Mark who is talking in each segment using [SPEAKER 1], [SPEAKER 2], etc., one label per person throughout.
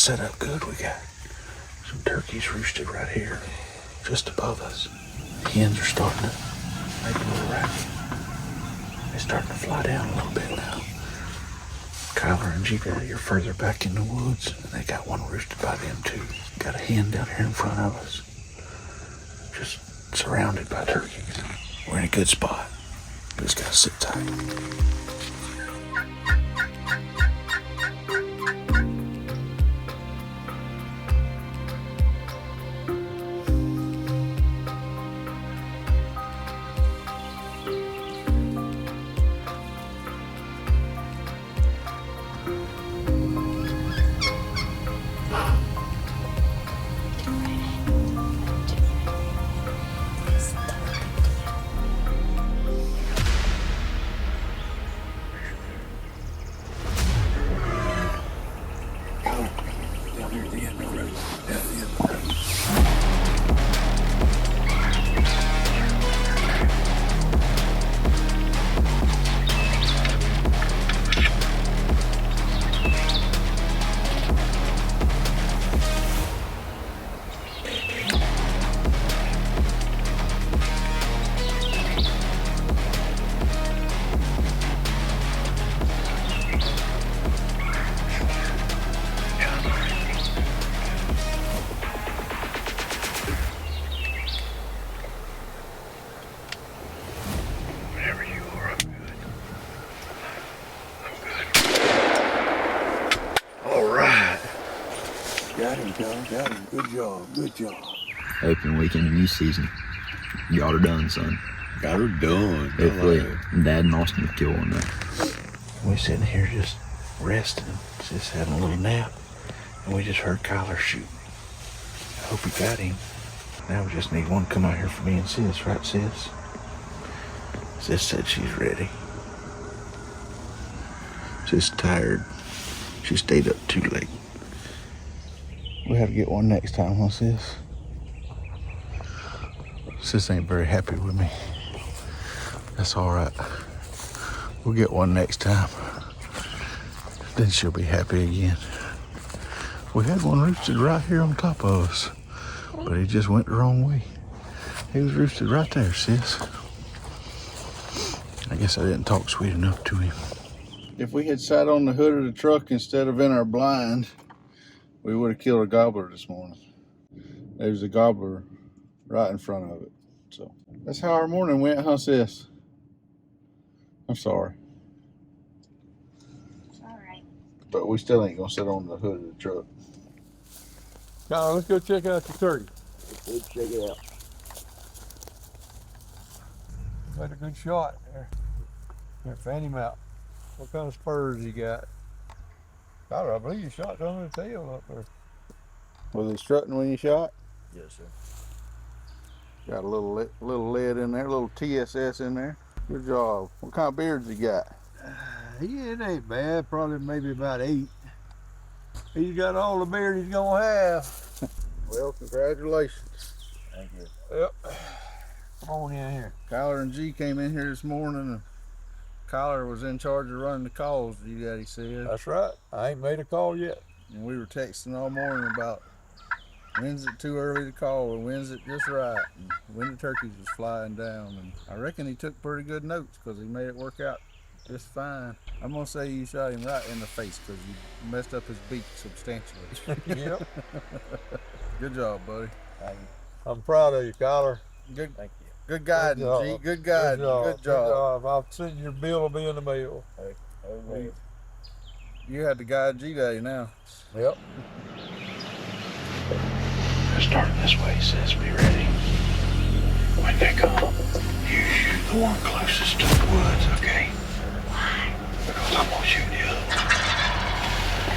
[SPEAKER 1] set up good. We got some turkeys roosted right here, just above us. The hens are starting to make a little racket. They're starting to fly down a little bit now. Kyler and G-Daddy are further back in the woods, and they got one roosted by them too. Got a hen down here in front of us, just surrounded by turkeys. We're in a good spot. Just gotta sit tight. Got him. Good job.
[SPEAKER 2] Opening weekend of new season. Y'all are done, son.
[SPEAKER 3] Got her done.
[SPEAKER 2] Hopefully, Dad and Austin will kill one there.
[SPEAKER 1] We're sitting here just resting, just having a little nap, and we just heard Kyler shoot. I hope he got him. Now we just need one to come out here for me and Sis, right, Sis? Sis said she's ready. Sis tired. She stayed up too late. We have to get one next time, huh, Sis? Sis ain't very happy with me. That's all right. We'll get one next time. Then she'll be happy again. We had one roosted right here on top of us, but he just went the wrong way. He was roosted right there, Sis. I guess I didn't talk sweet enough to him. If we had sat on the hood of the truck instead of in our blind, we would have killed a gobbler this morning. There was a gobbler right in front of it. So that's how our morning went, huh, Sis? I'm sorry.
[SPEAKER 4] It's all right.
[SPEAKER 1] But we still ain't gonna sit on the hood of the truck.
[SPEAKER 3] Kyle, let's go check out your turkey.
[SPEAKER 2] Let's check it out.
[SPEAKER 3] Got a good shot there. Here, fan him out. What kind of spurs you got? Tyler, I believe you shot under the tail up there.
[SPEAKER 1] Was it strutting when you shot?
[SPEAKER 2] Yes, sir.
[SPEAKER 1] Got a little lead in there, a little TSS in there. Good job. What kind of beards you got?
[SPEAKER 3] Yeah, it ain't bad. Probably maybe about 8. He's got all the beard he's gonna have.
[SPEAKER 1] Well, congratulations.
[SPEAKER 2] Thank you.
[SPEAKER 3] Yep. Come on in here.
[SPEAKER 1] Kyler and G came in here this morning, and Kyler was in charge of running the calls, Daddy said.
[SPEAKER 3] That's right. I ain't made a call yet.
[SPEAKER 1] And we were texting all morning about when's it too early to call and when's it just right, and when the turkeys was flying down. And I reckon he took pretty good notes because he made it work out just fine. I'm gonna say you shot him right in the face because you messed up his beak substantially.
[SPEAKER 3] Yep.
[SPEAKER 1] Good job, buddy.
[SPEAKER 3] I'm proud of you, Kyler.
[SPEAKER 1] Good.
[SPEAKER 2] Thank you.
[SPEAKER 1] Good guiding, G. Good guiding. Good job.
[SPEAKER 3] I'll send your bill will be in the mail.
[SPEAKER 2] Okay.
[SPEAKER 1] You had to guide G-Daddy now.
[SPEAKER 3] Yep.
[SPEAKER 1] They're starting this way, Sis. Be ready. When they come, you shoot the one closest to the woods, okay?
[SPEAKER 4] Why?
[SPEAKER 1] Because I'm gonna shoot the other one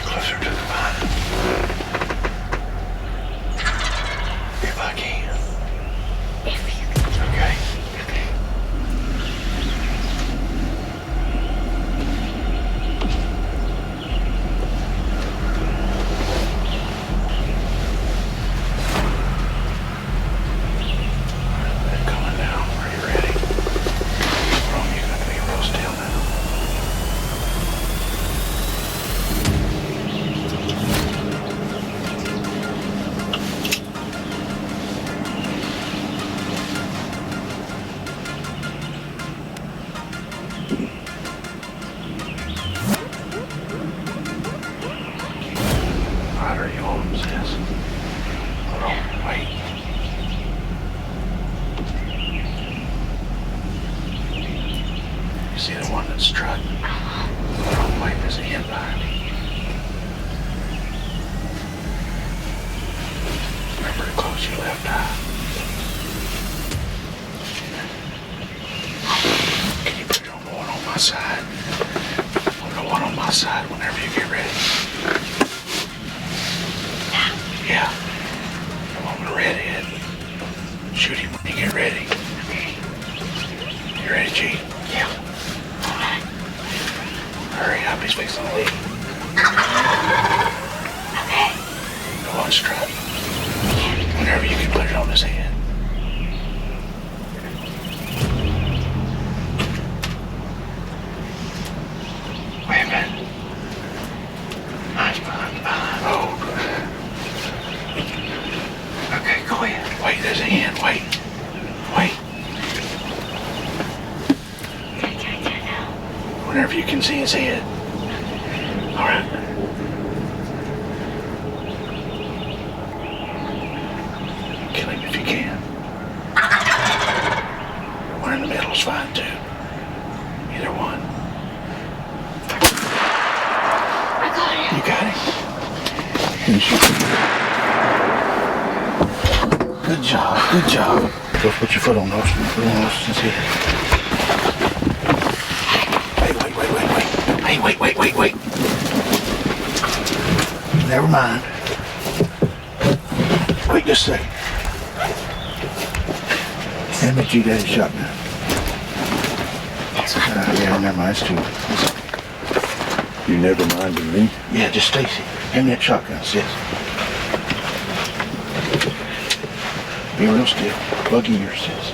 [SPEAKER 1] closer to the vine. If I can.
[SPEAKER 4] If you can.
[SPEAKER 1] Okay. They're coming down. Are you ready? Ron, you're gonna be real still now. There you are, sis. Hold on, wait. You see the one that's strutting? Hold on, wait, there's a hen behind me. Remember to close your left eye. Can you put it on the one on my side? On the one on my side whenever you get ready. Yeah. The one with the red head. Shoot him when you get ready. You ready, G? Yeah. Alright. Hurry up, he's fixing to leave. Okay. The one strut. Whenever you can put it on his head. Wait a minute. Nice behind. Oh. Okay, go ahead. Wait, there's a hen. Wait. Whenever you can see his head. All right. Kill him if you can. One in the middle is fine too. Either one.
[SPEAKER 4] I got him.
[SPEAKER 1] You got him. Good job. Good job. Go put your foot on Austin's head. Wait. Never mind. Wait just a second. Hand me G-Daddy's shotgun. Yeah, never mind. It's too.
[SPEAKER 3] You never minded me?
[SPEAKER 1] Yeah, just Stacy. Hand me that shotgun, sis. Be real still. Plug in your sis.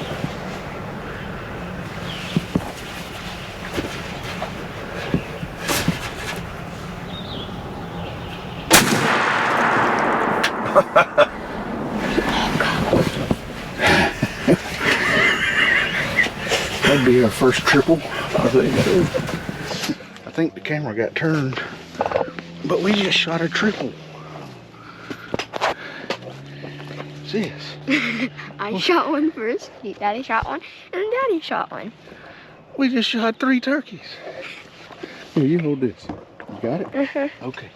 [SPEAKER 1] That'd be our first triple.
[SPEAKER 3] I think so.
[SPEAKER 1] I think the camera got turned, but we just shot a triple. Sis.
[SPEAKER 4] I shot one first, Daddy shot one, and Daddy shot one.
[SPEAKER 1] We just shot 3 turkeys. Here, you hold this. You got it? Okay.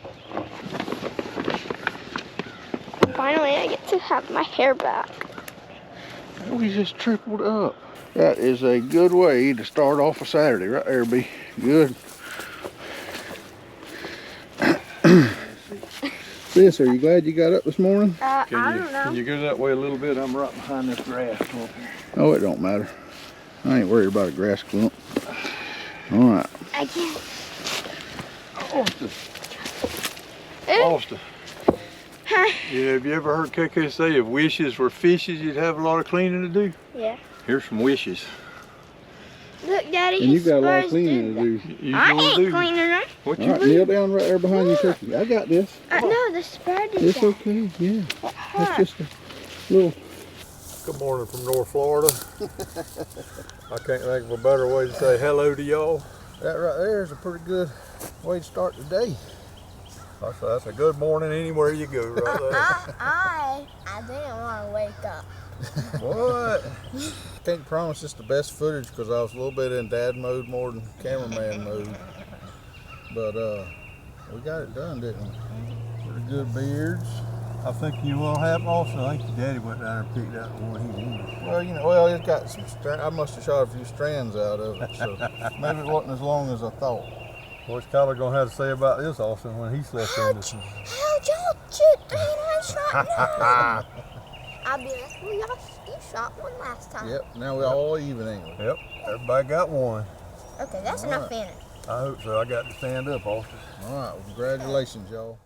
[SPEAKER 4] Finally, I get to have my hair back.
[SPEAKER 1] We just tripled up. That is a good way to start off a Saturday right there, B. Good. Sis, are you glad you got up this morning?
[SPEAKER 4] I don't know.
[SPEAKER 3] Can you go that way a little bit? I'm right behind this grass clump here.
[SPEAKER 1] Oh, it don't matter. I ain't worried about a grass clump. All right.
[SPEAKER 4] I can't.
[SPEAKER 3] Austin. Yeah, have you ever heard KK say if wishes were fishes, you'd have a lot of cleaning to do?
[SPEAKER 4] Yeah.
[SPEAKER 3] Here's some wishes.
[SPEAKER 4] Look, Daddy,
[SPEAKER 1] And you got a lot of
[SPEAKER 4] spurs
[SPEAKER 1] cleaning to do.
[SPEAKER 3] You
[SPEAKER 4] I
[SPEAKER 3] sure
[SPEAKER 4] ain't
[SPEAKER 3] do.
[SPEAKER 4] cleaning them.
[SPEAKER 3] What
[SPEAKER 1] All
[SPEAKER 3] you
[SPEAKER 1] right,
[SPEAKER 3] do?
[SPEAKER 1] kneel down right there behind your turkey. I got this.
[SPEAKER 4] No, the spur did
[SPEAKER 1] It's
[SPEAKER 4] that.
[SPEAKER 1] okay, yeah.
[SPEAKER 4] It
[SPEAKER 1] That's
[SPEAKER 4] hurt.
[SPEAKER 1] just a little...
[SPEAKER 3] Good morning from North Florida. I can't think of a better way to say hello to y'all.
[SPEAKER 1] That right there is a pretty good way to start the day.
[SPEAKER 3] That's a good morning anywhere you go right there.
[SPEAKER 4] I didn't want to wake up.
[SPEAKER 3] What?
[SPEAKER 1] Can't promise it's the best footage because I was a little bit in dad mode more than cameraman mode. But we got it done, didn't we? Pretty good beards.
[SPEAKER 3] I think you will have also. I think your daddy went down there and picked out the one he wanted.
[SPEAKER 1] Well, it's got some I must have shot a few strands out of it, so maybe it wasn't as long as I thought.
[SPEAKER 3] What's Kyler gonna have to say about this, Austin, when he slept in this one?
[SPEAKER 4] How'd y'all shoot 3 and I shot none? I'll be like, well, you shot one last time.
[SPEAKER 1] Yep, now we're all even, ain't we?
[SPEAKER 3] Yep, everybody got one.
[SPEAKER 4] Okay, that's
[SPEAKER 1] All
[SPEAKER 4] enough
[SPEAKER 1] right.
[SPEAKER 4] in it.
[SPEAKER 3] I hope so. I got to stand up, Austin.
[SPEAKER 1] All right, well, congratulations, y'all.